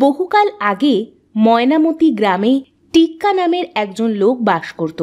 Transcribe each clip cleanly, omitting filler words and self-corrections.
বহুকাল আগে ময়নামতি গ্রামে টিক্কা নামের একজন লোক বাস করত।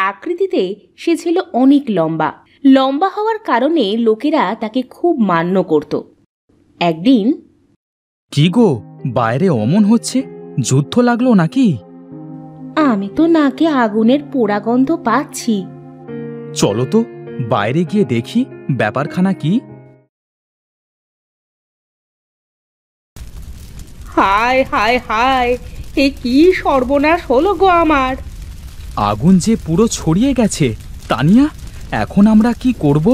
আকৃতিতে সে ছিল অনেক লম্বা। লম্বা হওয়ার কারণে লোকেরা তাকে খুব মান্য করত। একদিন, কি গো, বাইরে অমন হচ্ছে, যুদ্ধ লাগলো নাকি? আমি তো নাকে আগুনের পোড়া গন্ধ পাচ্ছি। চলো তো বাইরে গিয়ে দেখি ব্যাপারখানা কি। হায় হায় হায়, এ কি সর্বনাশ হলো গো আমার! আগুন যে পুরো ছড়িয়ে গেছে। তানিয়া, এখন আমরা কি করব?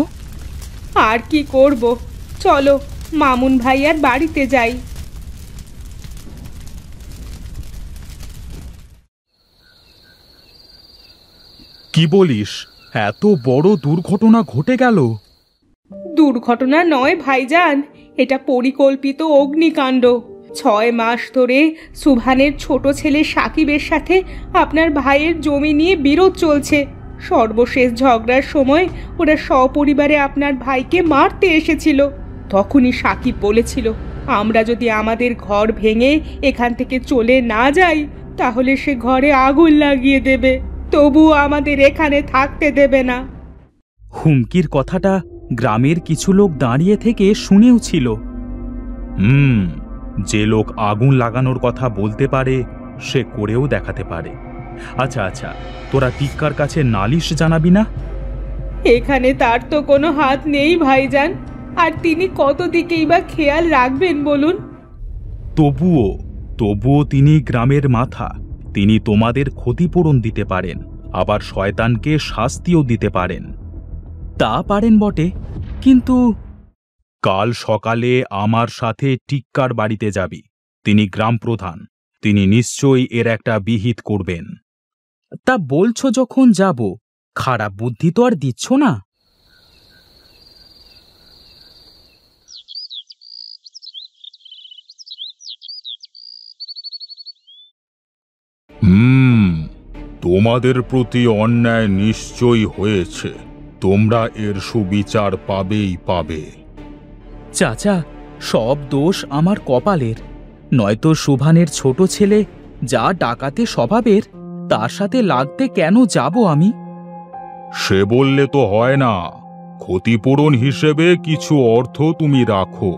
আর কি করব, চলো মামুন ভাইয়ার বাড়িতে যাই। কি বলিস, এত বড় দুর্ঘটনা ঘটে গেল? দুর্ঘটনা নয় ভাইজান, এটা পরিকল্পিত অগ্নিকাণ্ড। 6 মাস ধরে সুভানের ছোট ছেলে সাকিবের সাথে আপনার ভাইয়ের জমি নিয়ে বিরোধ চলছে। সর্বশেষ ঝগড়ার সময় ওরা সপরিবারে আপনার ভাইকে মারতে এসেছিল। তখনই সাকিব বলেছিল, আমরা যদি আমাদের ঘর ভেঙে এখান থেকে চলে না যাই তাহলে সে ঘরে আগুন লাগিয়ে দেবে, তবুও আমাদের এখানে থাকতে দেবে না। হুমকির কথাটা গ্রামের কিছু লোক দাঁড়িয়ে থেকে শুনেও ছিল। যে লোক আগুন লাগানোর কথা বলতে পারে সে করেও দেখাতে পারে। আচ্ছা আচ্ছা, তোরা টিক্কার কাছে নালিশ জানাবি না? এখানে তার তো কোনো হাত নেই ভাইজান, আর তিনি কত দিকেই বা খেয়াল রাখবেন বলুন। তবুও তিনি গ্রামের মাথা। তিনি তোমাদের ক্ষতিপূরণ দিতে পারেন, আবার শয়তানকে শাস্তিও দিতে পারেন। তা পারেন বটে, কিন্তু কাল সকালে আমার সাথে টিক্কার বাড়িতে যাবি। তিনি গ্রাম প্রধান, তিনি নিশ্চয়ই এর একটা বিহিত করবেন। তা বলছো যখন যাব, খারাপ বুদ্ধি তো আর দিচ্ছ না? তোমাদের প্রতি অন্যায় নিশ্চয়ই হয়েছে, তোমরা এর সুবিচার পাবেই পাবে। চাচা, সব দোষ আমার কপালের। নয়তো সুভানের ছোট ছেলে যা ডাকাতে স্বভাবের, তার সাথে লাগতে কেন যাব আমি? সে বললে তো হয় না, ক্ষতিপূরণ হিসেবে কিছু অর্থ তুমি রাখো।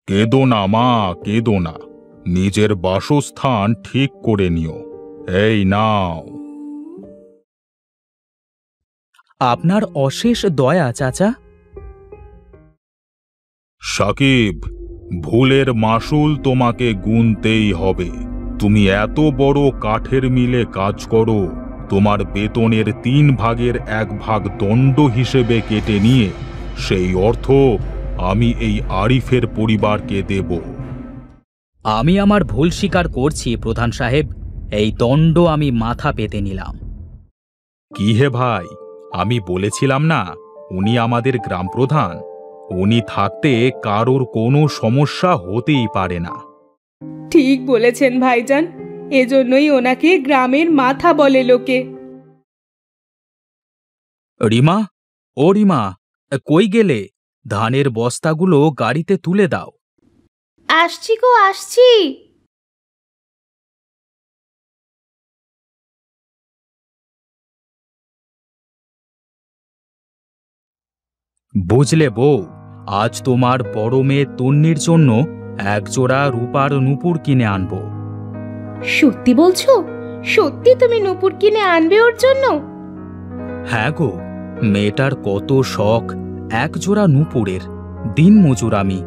কেঁদো না মা, কেঁদো না, নিজের বাসস্থান ঠিক করে নিও। এই নাও। আপনার অশেষ দয়া চাচা। সাকিব, ভুলের মাসুল তোমাকে গুনতেই হবে। তুমি এত বড় কাঠের মিলে কাজ করো, তোমার বেতনের 3 ভাগের 1 ভাগ দণ্ড হিসেবে কেটে নিয়ে সেই অর্থ আমি এই আরিফের পরিবারকে দেব। আমি আমার ভুল স্বীকার করছি প্রধান সাহেব, এই দণ্ড আমি মাথা পেতে নিলাম। কি হে ভাই, আমি বলেছিলাম না উনি আমাদের গ্রাম প্রধান। উনি থাকতে কারোর কোনো সমস্যা হতেই পারে না। ঠিক বলেছেন ভাইজান, এজন্যই ওনাকে গ্রামের মাথা বলে লোকে। রিমা, ও রিমা, কই গেলে? ধানের বস্তাগুলো গাড়িতে তুলে দাও। আসছি গো, আসছি। বুঝলে বউ, আজ তোমার বড় মেয়ে তন্নির জন্য 1 জোড়া রূপার নূপুর কিনে আনবো। সত্যি বলছো? সত্যি তুমি নূপুর কিনে আনবে ওর জন্য? হ্যাঁ গো, মেয়েটার কত শখ 1 জোড়া নূপুরের। দিন মজুর আমি,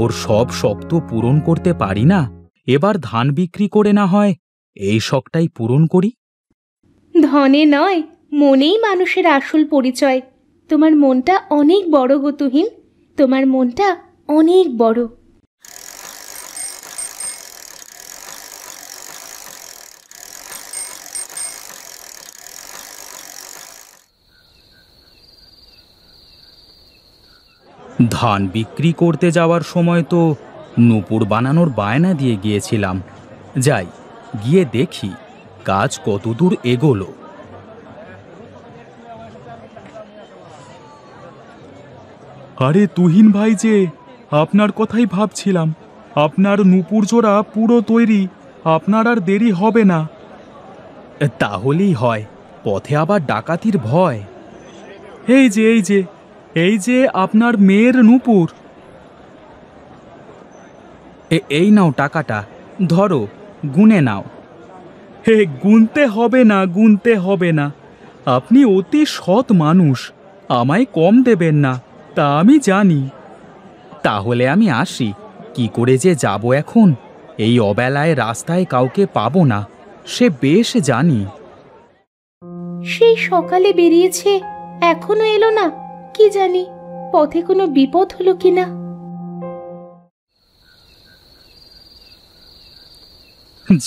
ওর সব শখ তো পূরণ করতে পারি না। এবার ধান বিক্রি করে না হয় এই শখটাই পূরণ করি। ধনে নয়, মনেই মানুষের আসল পরিচয়। তোমার মনটা অনেক বড় গো তুহিন, তোমার মনটা অনেক বড়। ধান বিক্রি করতে যাওয়ার সময় তো নূপুর বানানোর বায়না দিয়ে গিয়েছিলাম। যাই, গিয়ে দেখি কাজ কতদূর এগোলো। আরে তুহিন ভাই যে, আপনার কথাই ভাবছিলাম। আপনার নূপুর জোড়া পুরো তৈরি, আপনার আর দেরি হবে না। তাহলেই হয়, পথে আবার ডাকাতির ভয়। এই যে আপনার মেয়ের নূপুর। এই নাও টাকাটা, ধরো, গুনে নাও। হে, গুনতে হবে না। আপনি অতি সৎ মানুষ, আমায় কম দেবেন না, তা আমি জানি। তাহলে আমি আসি, কি করে যে যাব এখন? এই অবেলায় রাস্তায় কাউকে পাবো না, সে বেশ জানি। সেই সকালে বেরিয়েছে, এখনো এলো না। কি জানি পথে কোনো বিপদ হলো কিনা।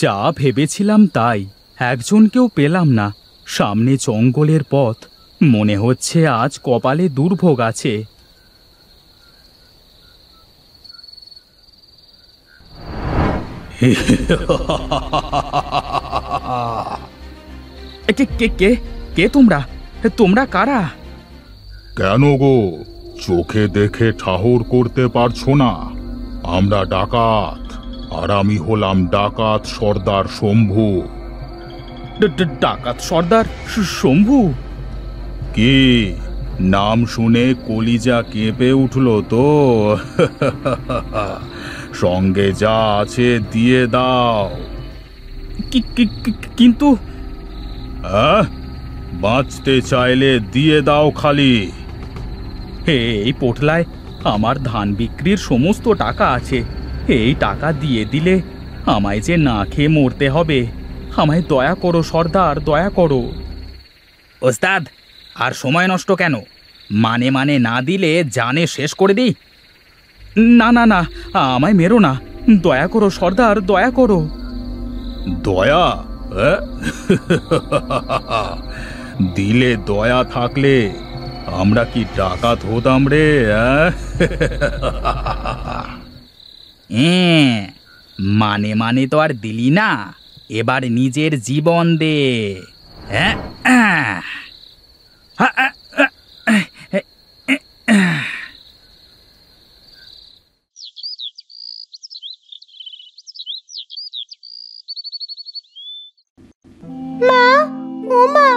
যা ভেবেছিলাম তাই, একজনকেও পেলাম না। সামনে জঙ্গলের পথ, মনে হচ্ছে আজ কপালে দুর্ভোগ আছে। কে কে কে কে তোমরা? তোমরা কারা? কেন গো, চোখে দেখে ঠাহর করতে পারছো না? আমরা ডাকাত, আর আমি হলাম ডাকাত সর্দার শম্ভু। ডাকাত সর্দার শম্ভু? কি, নাম শুনে কলিজা কেঁপে উঠল তো? সঙ্গে যা আছে দিয়ে দাও। কিন্তু বাঁচতে চাইলে দিয়ে দাও খালি। এই পোটলায় আমার ধান বিক্রির সমস্ত টাকা আছে। এই টাকা দিয়ে দিলে আমায় যে না খেয়ে মরতে হবে। আমায় দয়া করো সর্দার, দয়া করো। ওস্তাদ, আর সময় নষ্ট কেন? মানে না দিলে জানে শেষ করে দিই। না না না, আমায় মেরো না, দয়া করো সর্দার, দয়া করো। দয়া? দিলে দয়া থাকলে আমরা কি ডাকাত হতাম রে? মানে তো আর দিলি না, এবার নিজের জীবন দে। মা, ও মা,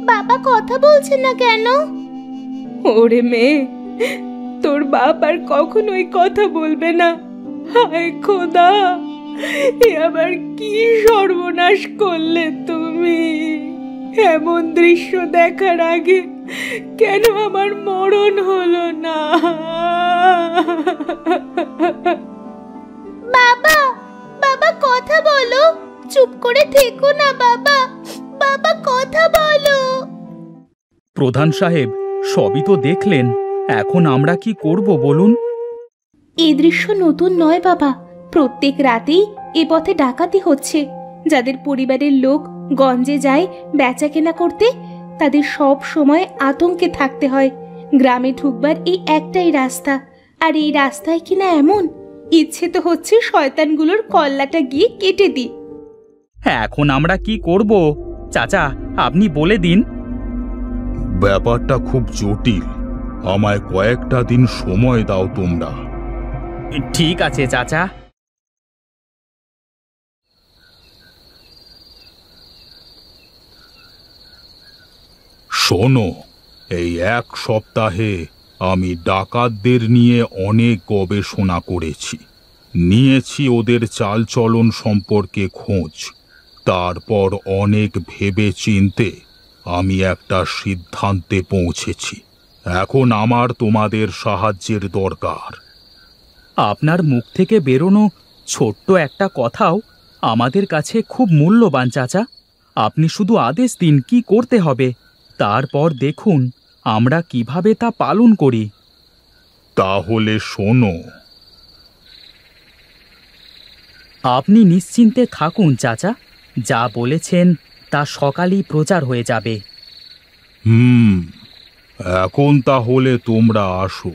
বাবা কথা বলছে না কেন? ওরে মেয়ে, তোর বাপ আর কখনোই কথা বলবে না। হায় খোদা, এ আবার কি সর্বনাশ করলে তুমি! এমন দৃশ্য দেখার আগে কেন আমার মরণ হলো না? বাবা, বাবা কথা বলো, চুপ করে থেকো না বাবা, বাবা কথা বলো। প্রধান সাহেব, সবই তো দেখলেন, এখন আমরা কি করব বলুন? এই দৃশ্য নতুন নয় বাবা, প্রত্যেক রাতেই এ পথে ডাকাতি হচ্ছে। যাদের পরিবারের লোক গঞ্জে যায় বেচা কেনা করতে, তাদের সব সময় আতঙ্কে থাকতে হয়। গ্রামে ঢুকবার এই একটাই রাস্তা, আর এই রাস্তায় কিনা এমন, ইচ্ছে তো হচ্ছে শয়তানগুলোর কল্লাটা গিয়ে কেটে দিই। এখন আমরা কি করব চাচা, আপনি বলে দিন। ব্যাপারটা খুব জটিল, আমায় কয়েকটা দিন সময় দাও তোমরা। ঠিক আছে চাচা। শোনো, এই এক সপ্তাহে আমি ডাকাতদের নিয়ে অনেক গবেষণা করেছি, নিয়েছি ওদের চালচলন সম্পর্কে খোঁজ। তারপর অনেক ভেবে চিনতে আমি একটা সিদ্ধান্তে পৌঁছেছি। এখন আমার তোমাদের সাহায্যের দরকার। আপনার মুখ থেকে বেরোনো ছোট্ট একটা কথাও আমাদের কাছে খুব মূল্যবান চাচা। আপনি শুধু আদেশ দিন কি করতে হবে, তারপর দেখুন আমরা কিভাবে তা পালন করি। তাহলে শোনো। আপনি নিশ্চিন্তে থাকুন চাচা, যা বলেছেন তা সকালেই প্রচার হয়ে যাবে। এখন তাহলে তোমরা আসো।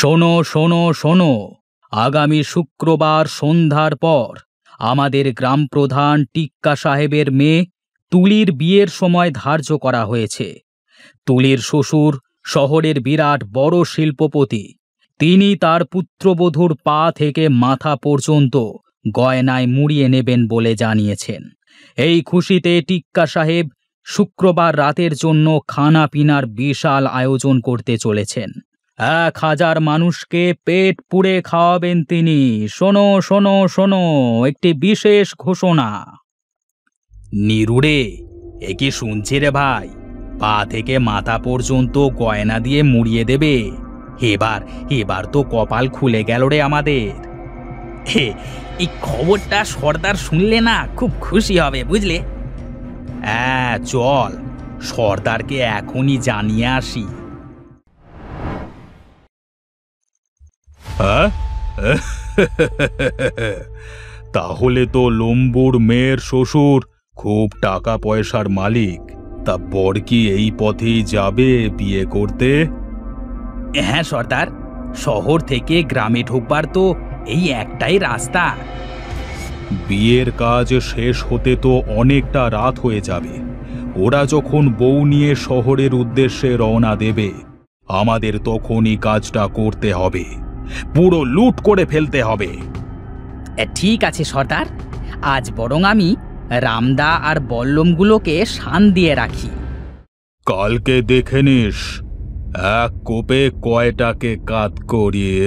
শোনো শোনো শোনো, আগামী শুক্রবার সন্ধ্যার পর আমাদের গ্রাম প্রধান টিক্কা সাহেবের মেয়ে তুলির বিয়ের সময় ধার্য করা হয়েছে। তুলির শ্বশুর শহরের বিরাট বড় শিল্পপতি, তিনি তার পুত্রবধূর পা থেকে মাথা পর্যন্ত গয়নায় মুড়িয়ে নেবেন বলে জানিয়েছেন। এই খুশিতে টিক্কা সাহেব শুক্রবার রাতের জন্য খানা পিনার বিশাল আয়োজন করতে চলেছেন। 1000 মানুষকে পেট পুড়ে খাওয়াবেন তিনি। শোনো শোনো শোনো, একটি বিশেষ ঘোষণা। নিরুড়ে, এ কি শুনছি রে ভাই? পা থেকে মাথা পর্যন্ত গয়না দিয়ে মুড়িয়ে দেবে? এবার এবার তো কপাল খুলে গেল রে আমাদের। এই খবরটা সর্দার শুনলে না খুব খুশি হবে, বুঝলে? হ্যাঁ চল, সর্দারকে এখনই জানিয়ে আসি। হ্যাঁ তাহলে তো লম্বুর মেয়ের শ্বশুর খুব টাকা পয়সার মালিক। তা বর কি এই পথেই যাবে বিয়ে করতে? হ্যাঁ সর্দার, শহর থেকে গ্রামে ঢুকবার তো এই একটাই রাস্তা। বিয়ের কাজ শেষ হতে তো অনেকটা রাত হয়ে যাবে। ওরা যখন বউ নিয়ে শহরের উদ্দেশ্যে রওনা দেবে, আমাদের তখনই কাজটা করতে হবে। পুরো লুট করে ফেলতে হবে। ঠিক আছে সর্দার, আজ বরং আমি রামদা আর বল্লমগুলোকে শান দিয়ে রাখি। কালকে দেখে নিস এক কোপে কয়টাকে কাত করিয়ে।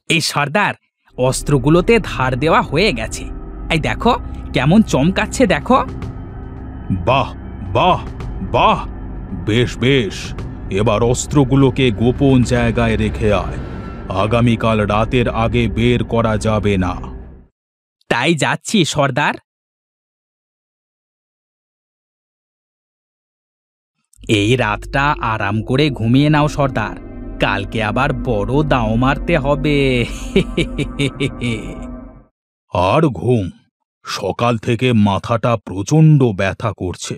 এই সর্দার, অস্ত্রগুলোতে ধার দেওয়া হয়ে গেছে। এই দেখো কেমন চমকাচ্ছে, দেখো। বাহ বাহ বাহ, বেশ বেশ। এবার অস্ত্রগুলোকে গোপন জায়গায় রেখে আয়। আগামীকাল রাতের আগে বের করা যাবে না। তাই যাচ্ছি সর্দার। এই রাতটা আরাম করে ঘুমিয়ে নাও সর্দার, কালকে আবার বড় দাও মারতে হবে। আর ঘুম, সকাল থেকে মাথাটা প্রচণ্ড ব্যথা করছে।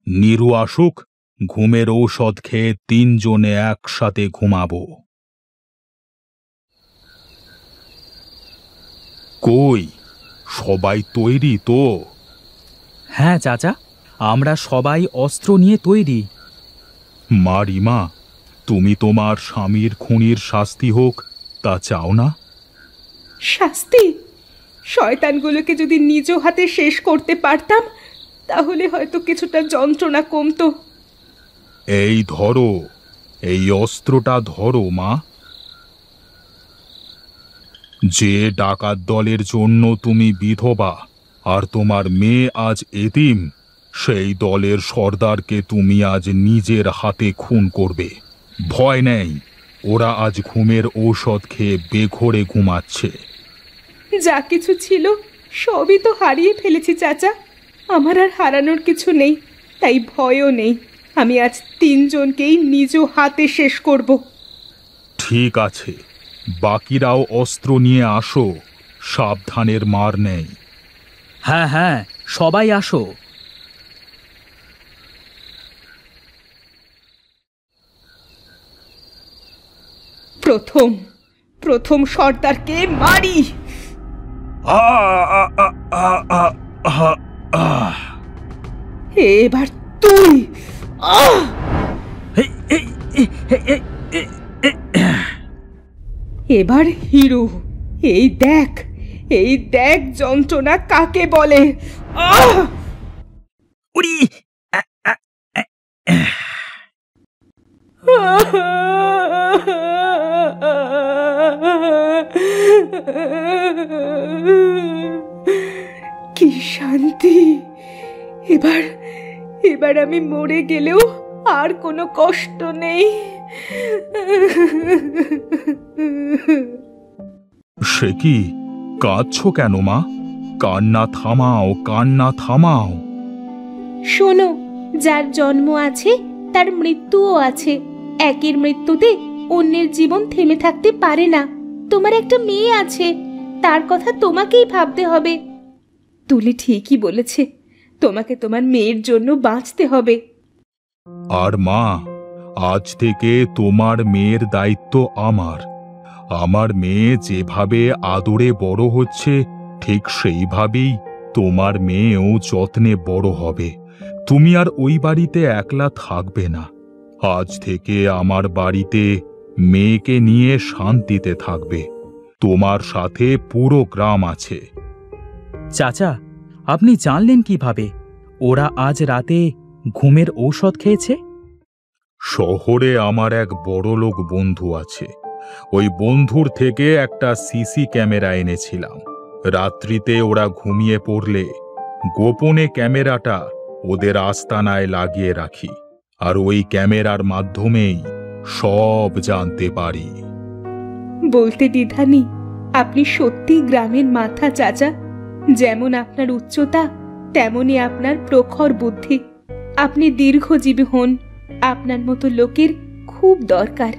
নিরু আসুক, ঘুমের ঔষধ খেয়ে 3 জনে একসাথে ঘুমাবো। কই, সবাই তৈরি তো? হ্যাঁ চাচা, আমরা সবাই অস্ত্র নিয়ে তৈরি। মা রিমা, তুমি তোমার স্বামীর খুনির শাস্তি হোক তা চাও না? শাস্তি? শয়তানগুলোকে যদি নিজ হাতে শেষ করতে পারতাম তাহলে হয়তো কিছুটা যন্ত্রণা কমতো। এই ধরো, এই অস্ত্রটা ধরো মা। যে ডাকাত দলের জন্য তুমি বিধবা আর তোমার মেয়ে আজ এতিম, সেই দলের সর্দারকে তুমি আজ নিজের হাতে খুন করবে। ভয় নেই, ওরা আজ ঘুমের ঔষধ খেয়ে বেঘোরে ঘুমাচ্ছে। যা কিছু ছিল সবই তো হারিয়ে ফেলেছি চাচা। আমার আর হারানোর কিছু নেই, তাই ভয়ও নেই। আমি আজ 3 জনকেই নিজ হাতে শেষ করব। ঠিক আছে, বাকিরাও অস্ত্র নিয়ে আসো, সাবধানের মার নেই। হ্যাঁ হ্যাঁ, সবাই আসো। প্রথম সর্দারকে মারি। এবার তুই। এবার হিরো। এই দেখ যন্ত্রণা কাকে বলে। উড়ি! কি শান্তি! এবার আমি মরে গেলেও আর কোনো কষ্ট নেই। সে কি, কাঁদছো কেন মা? কান্না থামাও, কান্না থামাও। শোনো, যার জন্ম আছে তার মৃত্যুও আছে। একের মৃত্যুতে অন্যের জীবন থেমে থাকতে পারে না। তোমার একটা মেয়ে আছে, তার কথা তোমাকেই ভাবতে হবে। তুলি ঠিকই বলেছে, তোমাকে তোমার মেয়ের জন্য বাঁচতে হবে। আর মা, আজ থেকে তোমার মেয়ের দায়িত্ব আমার। আমার মেয়ে যেভাবে আদরে বড় হচ্ছে, ঠিক সেইভাবেই তোমার মেয়েও যত্নে বড় হবে। তুমি আর ওই বাড়িতে একলা থাকবে না। আজ থেকে আমার বাড়িতে মেয়েকে নিয়ে শান্তিতে থাকবে। তোমার সাথে পুরো গ্রাম আছে। চাচা, আপনি জানলেন কিভাবে ওরা আজ রাতে ঘুমের ঔষধ খেয়েছে? শহরে আমার এক বড়লোক বন্ধু আছে। ওই বন্ধুর থেকে একটা সিসি ক্যামেরা এনেছিলাম। রাত্রিতে ওরা ঘুমিয়ে পড়লে গোপনে ক্যামেরাটা ওদের আস্তানায় লাগিয়ে রাখি, আর ওই ক্যামেরার মাধ্যমেই সব জানতে পারি। বলতে দ্বিধা নেই, আপনি সত্যি গ্রামের মাথা চাচা। যেমন আপনার উচ্চতা, তেমনি আপনার প্রখর বুদ্ধি। আপনি দীর্ঘজীবী হন। আপনার মতো লোকের খুব দরকার।